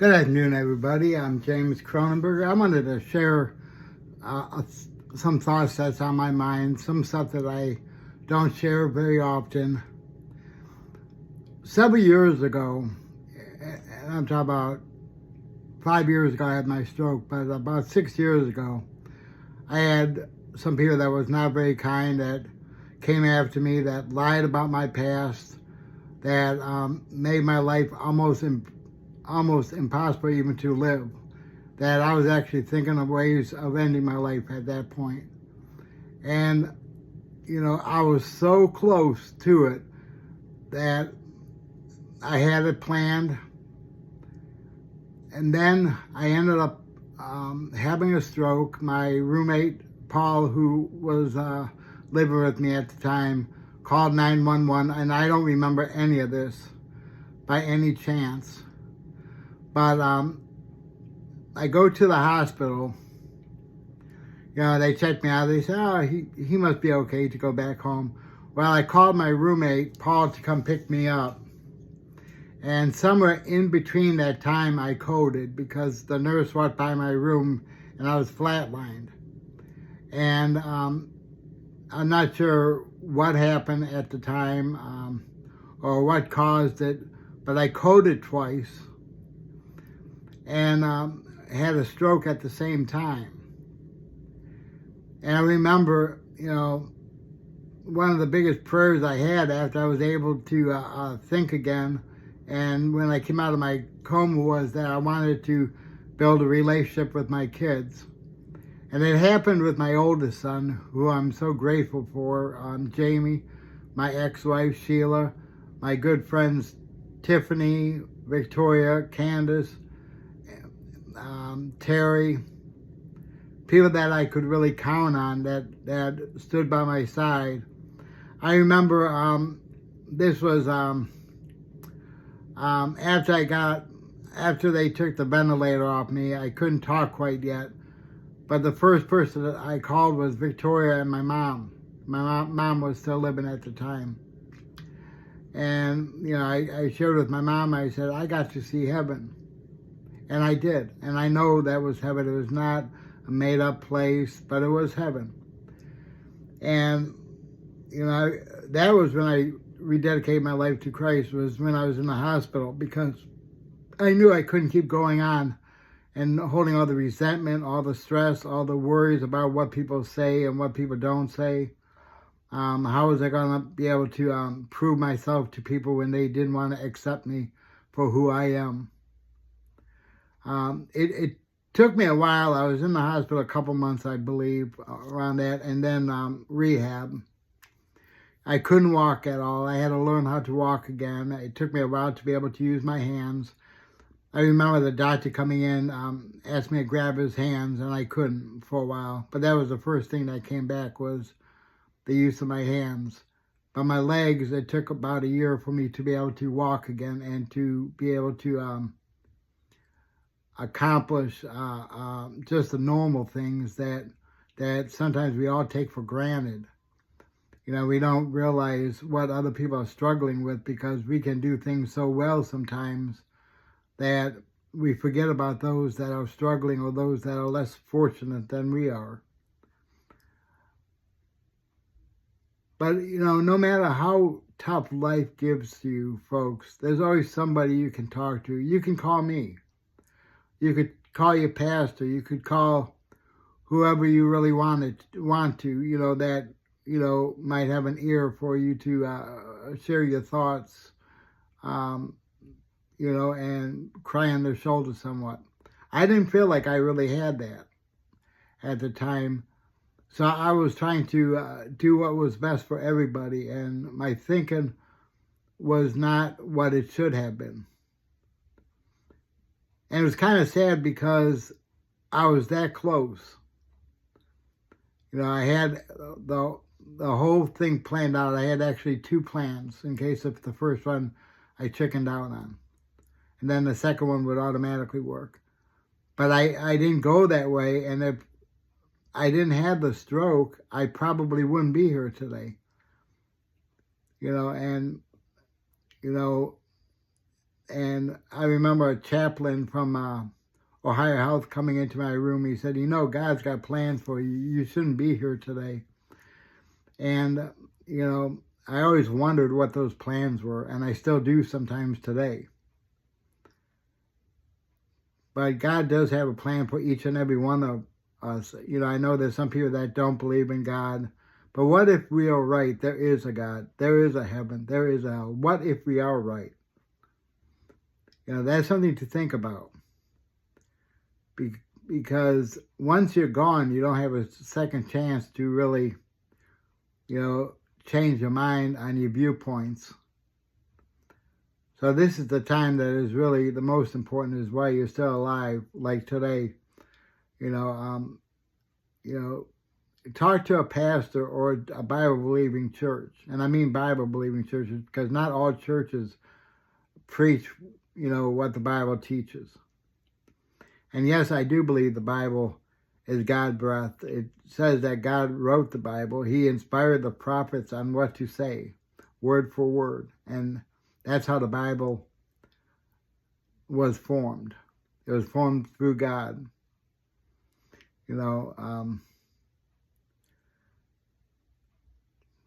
Good afternoon, everybody. I'm James Cronenberger. I wanted to share some thoughts that's on my mind, some stuff that I don't share very often. Several years ago, and I'm talking about 5 years ago, I had my stroke, but about 6 years ago, I had some people that was not very kind that came after me, that lied about my past, that made my life almost impossible even to live, that I was actually thinking of ways of ending my life at that point. And, I was so close to it that I had it planned. And then I ended up having a stroke. My roommate, Paul, who was living with me at the time, called 911, and I don't remember any of this by any chance. But I go to the hospital. They check me out. They say, oh, he must be okay to go back home. Well, I called my roommate, Paul, to come pick me up. And somewhere in between that time, I coded because the nurse walked by my room and I was flatlined. And I'm not sure what happened at the time or what caused it, but I coded twice and had a stroke at the same time. And I remember, one of the biggest prayers I had after I was able to think again, and when I came out of my coma, was that I wanted to build a relationship with my kids. And it happened with my oldest son, who I'm so grateful for, Jamie, my ex-wife, Sheila, my good friends, Tiffany, Victoria, Candace, Terry, people that I could really count on that stood by my side. I remember this was after they took the ventilator off me. I couldn't talk quite yet, but the first person that I called was Victoria and my mom. My mom was still living at the time. And, I shared with my mom, I said, I got to see heaven. And I did. And I know that was heaven. It was not a made-up place, but it was heaven. And, that was when I rededicated my life to Christ, was when I was in the hospital, because I knew I couldn't keep going on and holding all the resentment, all the stress, all the worries about what people say and what people don't say. How was I going to be able to prove myself to people when they didn't want to accept me for who I am? It took me a while. I was in the hospital a couple months, I believe, around that, and then rehab. I couldn't walk at all. I had to learn how to walk again. It took me a while to be able to use my hands. I remember the doctor coming in, asked me to grab his hands, and I couldn't for a while. But that was the first thing that came back, was the use of my hands. But my legs, it took about a year for me to be able to walk again and to be able to accomplish just the normal things that sometimes we all take for granted. We don't realize what other people are struggling with, because we can do things so well sometimes that we forget about those that are struggling or those that are less fortunate than we are. But, no matter how tough life gives to you, folks, there's always somebody you can talk to. You can call me. You could call your pastor. You could call whoever you really want to, that, might have an ear for you to share your thoughts, and cry on their shoulder somewhat. I didn't feel like I really had that at the time. So I was trying to do what was best for everybody, and my thinking was not what it should have been. And it was kind of sad because I was that close. I had the whole thing planned out. I had actually 2 plans in case if the first one I chickened out on. And then the second one would automatically work. But I didn't go that way, and if I didn't have the stroke, I probably wouldn't be here today. And I remember a chaplain from Ohio Health coming into my room. He said, God's got plans for you. You shouldn't be here today. And, I always wondered what those plans were, and I still do sometimes today. But God does have a plan for each and every one of us. I know there's some people that don't believe in God. But what if we are right? There is a God. There is a heaven. There is a hell. What if we are right? That's something to think about. Because once you're gone, you don't have a second chance to really, change your mind on your viewpoints. So this is the time that is really the most important, is while you're still alive, like today. Talk to a pastor or a Bible-believing church. And I mean Bible-believing churches, because not all churches preach, what the Bible teaches. And yes, I do believe the Bible is God-breathed. It says that God wrote the Bible. He inspired the prophets on what to say, word for word. And that's how the Bible was formed. It was formed through God.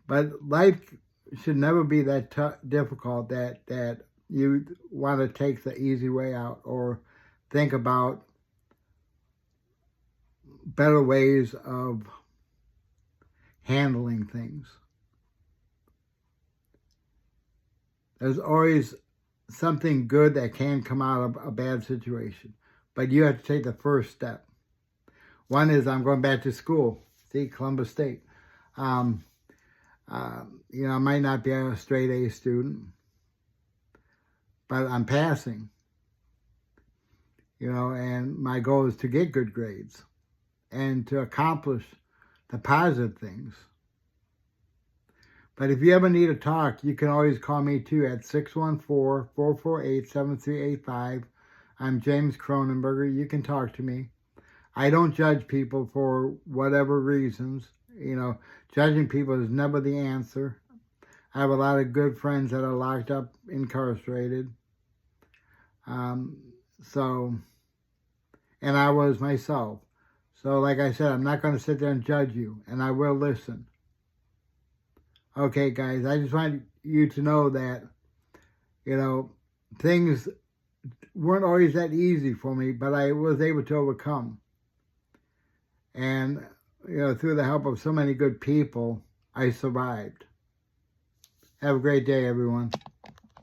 But life should never be that difficult that you want to take the easy way out or think about better ways of handling things. There's always something good that can come out of a bad situation, but you have to take the first step. One is, I'm going back to school. See, Columbus State. I might not be a straight A student, but I'm passing. And my goal is to get good grades and to accomplish the positive things. But if you ever need to talk, you can always call me too at 614-448-7385. I'm James Cronenberger. You can talk to me. I don't judge people for whatever reasons. Judging people is never the answer. I have a lot of good friends that are locked up, incarcerated. And I was myself. So like I said, I'm not going to sit there and judge you, and I will listen. Okay, guys, I just want you to know that, things weren't always that easy for me, but I was able to overcome. And, through the help of so many good people, I survived. Have a great day, everyone.